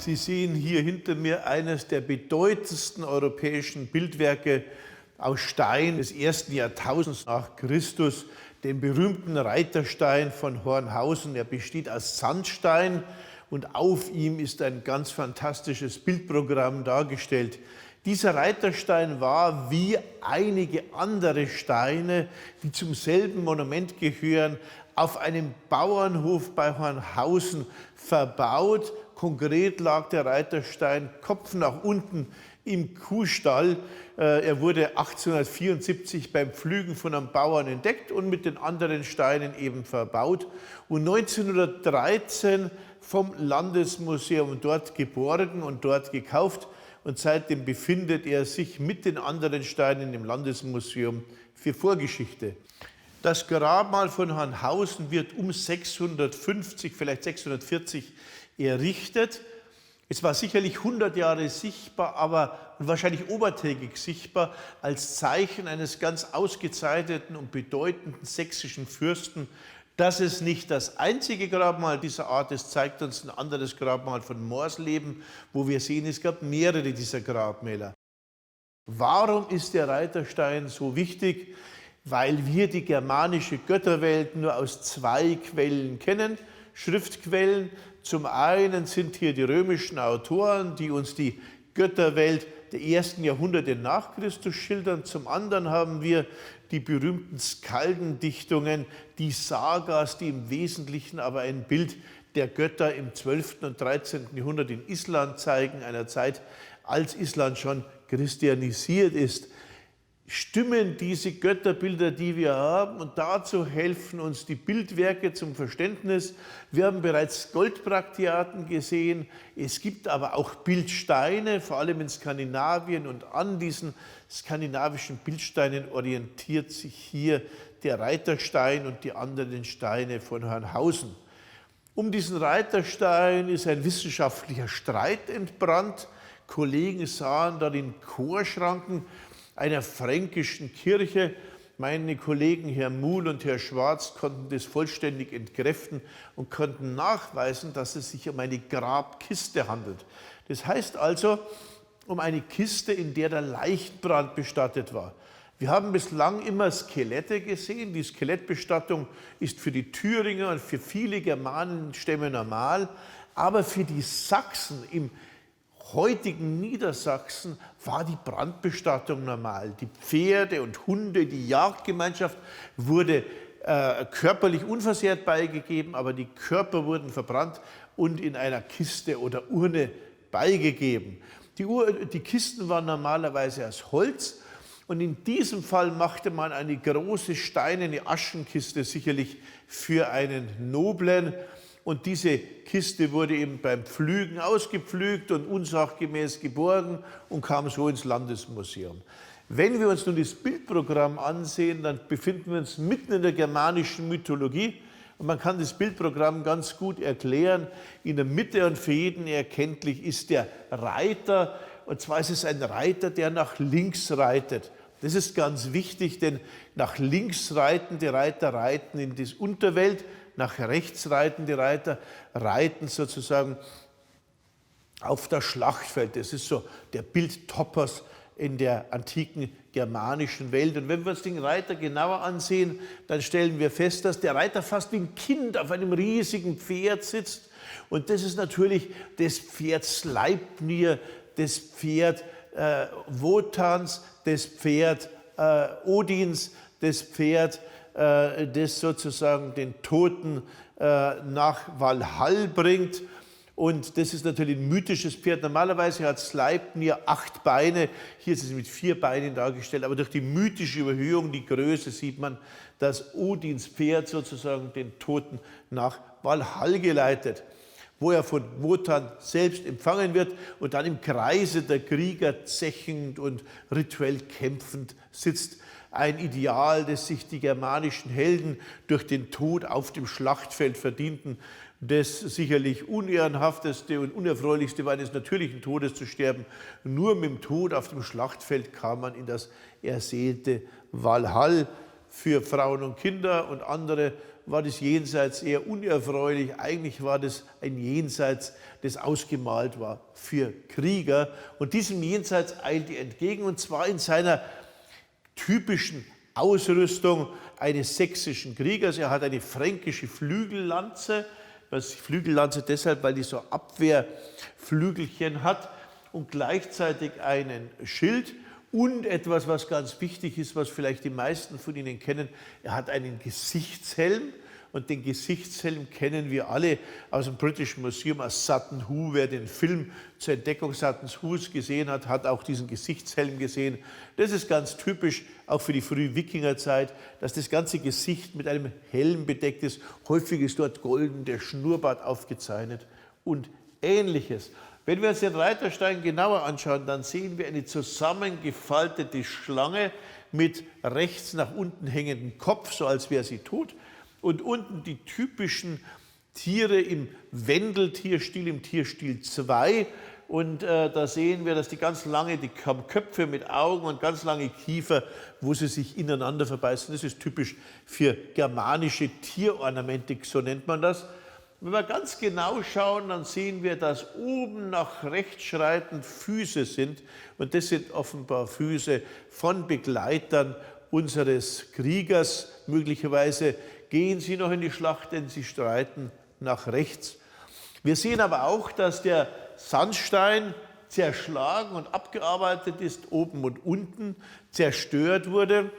Sie sehen hier hinter mir eines der bedeutendsten europäischen Bildwerke aus Stein des 1. Jahrtausends nach Christus, den berühmten Reiterstein von Hornhausen. Er besteht aus Sandstein und auf ihm ist ein ganz fantastisches Bildprogramm dargestellt. Dieser Reiterstein war wie einige andere Steine, die zum selben Monument gehören, auf einem Bauernhof bei Hornhausen verbaut. Konkret lag der Reiterstein Kopf nach unten im Kuhstall. Er wurde 1874 beim Pflügen von einem Bauern entdeckt und mit den anderen Steinen eben verbaut. Und 1913 vom Landesmuseum dort geborgen und dort gekauft. Und seitdem befindet er sich mit den anderen Steinen im Landesmuseum für Vorgeschichte. Das Grabmal von Hornhausen wird um 650, vielleicht 640 errichtet. Es war sicherlich 100 Jahre sichtbar, aber wahrscheinlich obertägig sichtbar als Zeichen eines ganz ausgezeichneten und bedeutenden sächsischen Fürsten. Das ist nicht das einzige Grabmal dieser Art, es zeigt uns ein anderes Grabmal von Morsleben, wo wir sehen, es gab mehrere dieser Grabmäler. Warum ist der Reiterstein so wichtig? Weil wir die germanische Götterwelt nur aus zwei Quellen kennen, Schriftquellen. Zum einen sind hier die römischen Autoren, die uns die Götterwelt der ersten Jahrhunderte nach Christus schildern. Zum anderen haben wir die berühmten Skaldendichtungen, die Sagas, die im Wesentlichen aber ein Bild der Götter im 12. und 13. Jahrhundert in Island zeigen, einer Zeit, als Island schon christianisiert ist. Stimmen diese Götterbilder, die wir haben, und dazu helfen uns die Bildwerke zum Verständnis. Wir haben bereits Goldbrakteaten gesehen, es gibt aber auch Bildsteine, vor allem in Skandinavien, und an diesen skandinavischen Bildsteinen orientiert sich hier der Reiterstein und die anderen Steine von Hornhausen. Um diesen Reiterstein ist ein wissenschaftlicher Streit entbrannt. Kollegen sahen darin Chorschranken einer fränkischen Kirche. Meine Kollegen Herr Muhl und Herr Schwarz konnten das vollständig entkräften und konnten nachweisen, dass es sich um eine Grabkiste handelt. Das heißt also um eine Kiste, in der der Leichenbrand bestattet war. Wir haben bislang immer Skelette gesehen. Die Skelettbestattung ist für die Thüringer und für viele Germanenstämme normal, aber für die Sachsen im heutigen Niedersachsen war die Brandbestattung normal. Die Pferde und Hunde, die Jagdgemeinschaft wurde körperlich unversehrt beigegeben, aber die Körper wurden verbrannt und in einer Kiste oder Urne beigegeben. Die Kisten waren normalerweise aus Holz und in diesem Fall machte man eine große steinerne Aschenkiste sicherlich für einen Noblen. Und diese Kiste wurde eben beim Pflügen ausgepflügt und unsachgemäß geborgen und kam so ins Landesmuseum. Wenn wir uns nun das Bildprogramm ansehen, dann befinden wir uns mitten in der germanischen Mythologie. Und man kann das Bildprogramm ganz gut erklären. In der Mitte und für jeden erkenntlich ist der Reiter. Und zwar ist es ein Reiter, der nach links reitet. Das ist ganz wichtig, denn nach links reitende Reiter reiten in die Unterwelt. Nach rechts reitende Reiter reiten sozusagen auf das Schlachtfeld. Das ist so der Bildtopos in der antiken germanischen Welt. Und wenn wir uns den Reiter genauer ansehen, dann stellen wir fest, dass der Reiter fast wie ein Kind auf einem riesigen Pferd sitzt. Und das ist natürlich das Pferd Sleipnir, das Pferd Wotans, das Pferd Odins, das Pferd das sozusagen den Toten nach Valhall bringt. Und das ist natürlich ein mythisches Pferd. Normalerweise hat Sleipnir 8 Beine, hier ist es mit 4 Beinen dargestellt, aber durch die mythische Überhöhung, die Größe, sieht man, dass Odins Pferd sozusagen den Toten nach Valhall geleitet, wo er von Wotan selbst empfangen wird und dann im Kreise der Krieger zechend und rituell kämpfend sitzt. Ein Ideal, das sich die germanischen Helden durch den Tod auf dem Schlachtfeld verdienten. Das sicherlich unehrenhafteste und unerfreulichste war, eines natürlichen Todes zu sterben. Nur mit dem Tod auf dem Schlachtfeld kam man in das ersehnte Valhall. Für Frauen und Kinder und andere war das Jenseits eher unerfreulich. Eigentlich war das ein Jenseits, das ausgemalt war für Krieger. Und diesem Jenseits eilt er entgegen, und zwar in seiner typischen Ausrüstung eines sächsischen Kriegers. Er hat eine fränkische Flügellanze. Flügellanze deshalb, weil die so Abwehrflügelchen hat, und gleichzeitig einen Schild und etwas, was ganz wichtig ist, was vielleicht die meisten von Ihnen kennen. Er hat einen Gesichtshelm, und den Gesichtshelm kennen wir alle aus dem British Museum als Sutton Hoo. Wer den Film zur Entdeckung Suttons Hoos gesehen hat, hat auch diesen Gesichtshelm gesehen. Das ist ganz typisch, auch für die frühe Wikingerzeit, dass das ganze Gesicht mit einem Helm bedeckt ist. Häufig ist dort golden der Schnurrbart aufgezeichnet und Ähnliches. Wenn wir uns den Reiterstein genauer anschauen, dann sehen wir eine zusammengefaltete Schlange mit rechts nach unten hängendem Kopf, so als wäre sie tot. Und unten die typischen Tiere im Wendeltierstil, im Tierstil 2. Und da sehen wir, dass die ganz lange, die haben Köpfe mit Augen und ganz lange Kiefer, wo sie sich ineinander verbeißen. Das ist typisch für germanische Tierornamentik, so nennt man das. Wenn wir ganz genau schauen, dann sehen wir, dass oben nach rechts schreitend Füße sind. Und das sind offenbar Füße von Begleitern unseres Kriegers. Möglicherweise gehen sie noch in die Schlacht, denn sie streiten nach rechts. Wir sehen aber auch, dass der Sandstein zerschlagen und abgearbeitet ist, oben und unten zerstört wurde.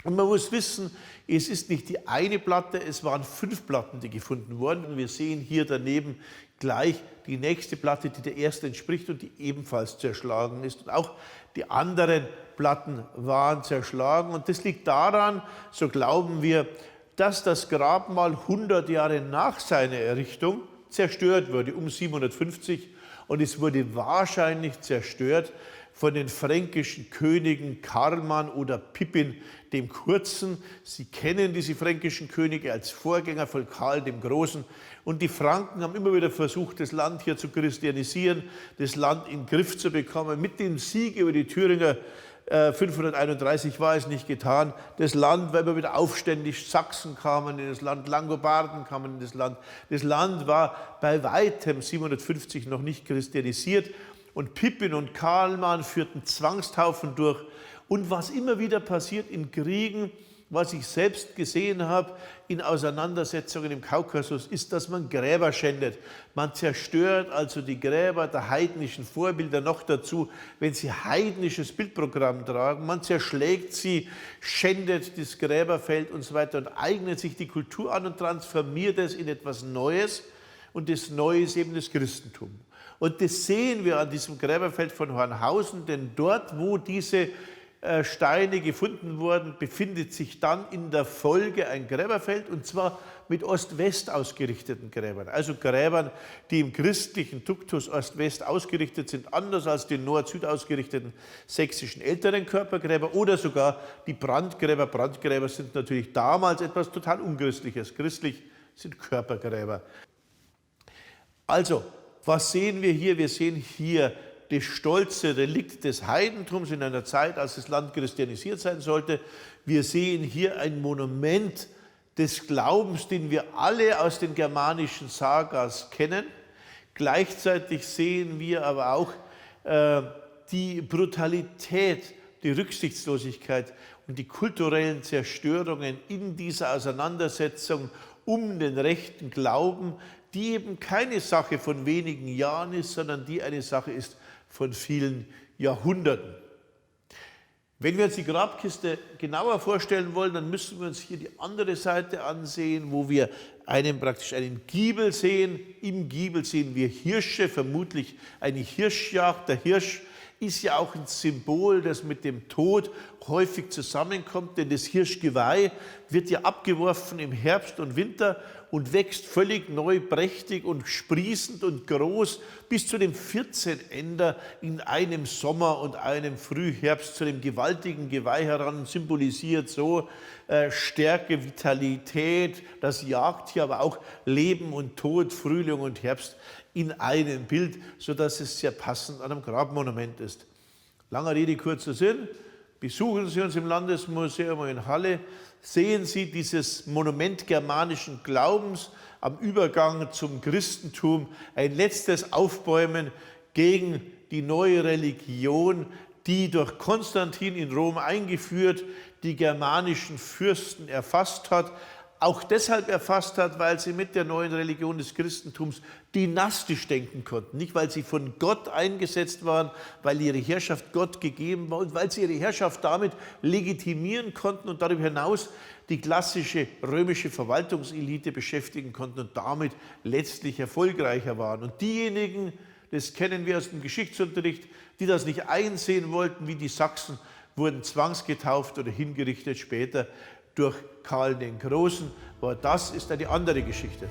Und man muss wissen, es ist nicht die eine Platte, es waren 5 Platten, die gefunden wurden. Und wir sehen hier daneben gleich die nächste Platte, die der ersten entspricht und die ebenfalls zerschlagen ist. Und auch die anderen Platten waren zerschlagen. Und das liegt daran, so glauben wir, dass das Grabmal 100 Jahre nach seiner Errichtung zerstört wurde, um 750. Und es wurde wahrscheinlich zerstört von den fränkischen Königen Karlmann oder Pippin dem Kurzen. Sie kennen diese fränkischen Könige als Vorgänger von Karl dem Großen. Und die Franken haben immer wieder versucht, das Land hier zu christianisieren, das Land in den Griff zu bekommen. Mit dem Sieg über die Thüringer 531 war es nicht getan. Das Land war immer wieder aufständig. Sachsen kamen in das Land, Langobarden kamen in das Land. Das Land war bei weitem 750 noch nicht christianisiert. Und Pippin und Karlmann führten Zwangstaufen durch. Und was immer wieder passiert in Kriegen, was ich selbst gesehen habe in Auseinandersetzungen im Kaukasus, ist, dass man Gräber schändet. Man zerstört also die Gräber der heidnischen Vorbilder, noch dazu, wenn sie heidnisches Bildprogramm tragen. Man zerschlägt sie, schändet das Gräberfeld und so weiter und eignet sich die Kultur an und transformiert es in etwas Neues. Und das Neue ist eben das Christentum. Und das sehen wir an diesem Gräberfeld von Hornhausen, denn dort, wo diese Steine gefunden wurden, befindet sich dann in der Folge ein Gräberfeld, und zwar mit Ost-West ausgerichteten Gräbern. Also Gräbern, die im christlichen Duktus Ost-West ausgerichtet sind, anders als die Nord-Süd ausgerichteten sächsischen älteren Körpergräber oder sogar die Brandgräber. Brandgräber sind natürlich damals etwas total Unchristliches. Christlich sind Körpergräber. Also, was sehen wir hier? Wir sehen hier das stolze Relikt des Heidentums in einer Zeit, als das Land christianisiert sein sollte. Wir sehen hier ein Monument des Glaubens, den wir alle aus den germanischen Sagas kennen. Gleichzeitig sehen wir aber auch die Brutalität, die Rücksichtslosigkeit und die kulturellen Zerstörungen in dieser Auseinandersetzung um den rechten Glauben, die eben keine Sache von wenigen Jahren ist, sondern die eine Sache ist von vielen Jahrhunderten. Wenn wir uns die Grabkiste genauer vorstellen wollen, dann müssen wir uns hier die andere Seite ansehen, wo wir praktisch einen Giebel sehen. Im Giebel sehen wir Hirsche, vermutlich eine Hirschjagd. Der Hirsch ist ja auch ein Symbol, das mit dem Tod häufig zusammenkommt, denn das Hirschgeweih wird ja abgeworfen im Herbst und Winter und wächst völlig neu, prächtig und sprießend und groß bis zu dem 14 Ender in einem Sommer und einem Frühherbst zu dem gewaltigen Geweih heran, symbolisiert so Stärke, Vitalität, das Jagdtier, aber auch Leben und Tod, Frühling und Herbst in einem Bild, sodass es sehr passend an einem Grabmonument ist. Langer Rede, kurzer Sinn. Besuchen Sie uns im Landesmuseum in Halle. sehen Sie dieses Monument germanischen Glaubens am Übergang zum Christentum, ein letztes Aufbäumen gegen die neue Religion, die durch Konstantin in Rom eingeführt, die germanischen Fürsten erfasst hat, auch deshalb erfasst hat, weil sie mit der neuen Religion des Christentums dynastisch denken konnten. Nicht, weil sie von Gott eingesetzt waren, weil ihre Herrschaft Gott gegeben war und weil sie ihre Herrschaft damit legitimieren konnten und darüber hinaus die klassische römische Verwaltungselite beschäftigen konnten und damit letztlich erfolgreicher waren. Und diejenigen, das kennen wir aus dem Geschichtsunterricht, die das nicht einsehen wollten, wie die Sachsen, wurden zwangsgetauft oder hingerichtet später durch Karl den Großen. Aber das ist eine andere Geschichte.